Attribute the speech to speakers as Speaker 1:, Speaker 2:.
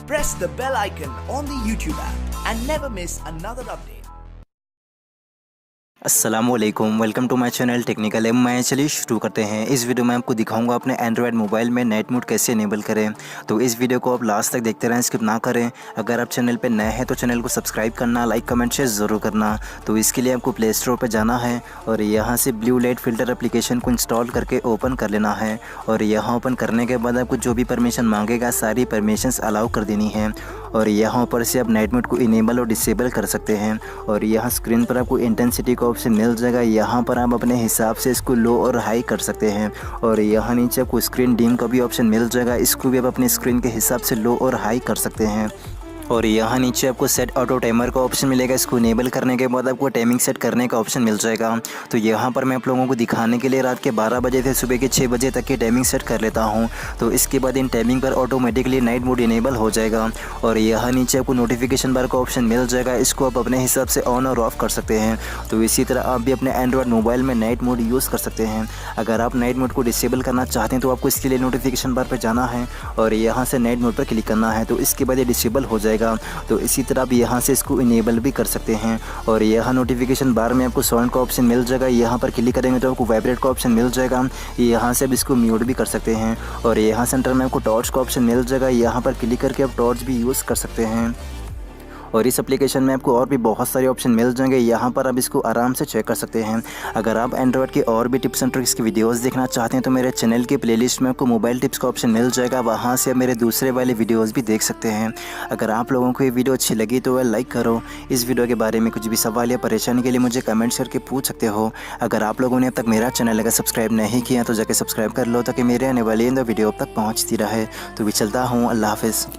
Speaker 1: press the bell icon on the YouTube app and never miss another update.
Speaker 2: अस्सलामुअलैकुम, welcome to my channel technical M. मैं चलिए शुरू करते हैं। इस वीडियो में आपको दिखाऊंगा अपने एंड्रॉयड मोबाइल में नाइट मोड कैसे इनेबल करें। तो इस वीडियो को आप लास्ट तक देखते रहें, स्किप ना करें। अगर आप चैनल पे नए हैं तो चैनल को सब्सक्राइब करना, लाइक कमेंट शेयर ज़रूर करना। तो इसके लिए आपको प्ले स्टोर पर जाना है और यहाँ से ब्लू लाइट फ़िल्टर एप्लीकेशन को इंस्टॉल करके ओपन कर लेना है। और यहाँ ओपन करने के बाद आपको जो भी परमिशन मांगेगा सारी परमिशंस अलाउ कर देनी है। और यहाँ ऊपर से आप नाइट मोड को इनेबल और डिसेबल कर सकते हैं। और यहाँ स्क्रीन पर आपको इंटेंसिटी का ऑप्शन मिल जाएगा। यहाँ पर आप अपने हिसाब से इसको लो और हाई कर सकते हैं। और यहाँ नीचे आपको स्क्रीन डिम का भी ऑप्शन मिल जाएगा। इसको भी आप अपने स्क्रीन के हिसाब से लो और हाई कर सकते हैं। और यहाँ नीचे आपको सेट ऑटो टाइमर का ऑप्शन मिलेगा। इसको इनेबल करने के बाद आपको टाइमिंग सेट करने का ऑप्शन मिल जाएगा। तो यहाँ पर मैं आप लोगों को दिखाने के लिए रात के 12 बजे से सुबह के 6 बजे तक की टाइमिंग सेट कर लेता हूँ। तो इसके बाद इन टाइमिंग पर ऑटोमेटिकली नाइट मोड इनेबल हो जाएगा। और यहाँ नीचे आपको नोटिफिकेशन बार का ऑप्शन मिल जाएगा। इसको आप अपने हिसाब से ऑन और ऑफ़ कर सकते हैं। तो इसी तरह आप भी अपने एंड्रॉयड मोबाइल में नाइट मोड यूज़ कर सकते हैं। अगर आप नाइट मोड को डिसेबल करना चाहते हैं तो आपको इसके लिए नोटिफिकेशन बार पर जाना है और यहाँ से नाइट मोड पर क्लिक करना है। तो इसके बाद ये डिसेबल हो जाएगा। तो इसी तरह आप यहाँ से इसको इनेबल भी कर सकते हैं। और यहाँ नोटिफिकेशन बार में आपको साउंड का ऑप्शन मिल जाएगा। यहाँ पर क्लिक करेंगे तो आपको वाइब्रेट का ऑप्शन मिल जाएगा। यहाँ से आप इसको म्यूट भी कर सकते हैं। और यहाँ सेंटर में आपको टॉर्च का ऑप्शन मिल जाएगा। यहाँ पर क्लिक करके आप टॉर्च भी यूज़ कर सकते हैं। और इस एप्लीकेशन में आपको और भी बहुत सारे ऑप्शन मिल जाएंगे। यहाँ पर आप इसको आराम से चेक कर सकते हैं। अगर आप एंड्रॉयड के और भी टिप्स एंड ट्रिक्स की वीडियोस देखना चाहते हैं तो मेरे चैनल की प्लेलिस्ट में आपको मोबाइल टिप्स का ऑप्शन मिल जाएगा। वहाँ से आप मेरे दूसरे वाले वीडियोस भी देख सकते हैं। अगर आप लोगों को ये वीडियो अच्छी लगी तो वह लाइक करो। इस वीडियो के बारे में कुछ भी सवाल या परेशानी के लिए मुझे कमेंट्स करके पूछ सकते हो। अगर आप लोगों ने अब तक मेरा चैनल अगर सब्सक्राइब नहीं किया तो जाकर सब्सक्राइब कर लो ताकि मेरे आने वाली वीडियो अब तक पहुँचती रहे। तो भी चलता हूँ, अल्लाह हाफ़िज़।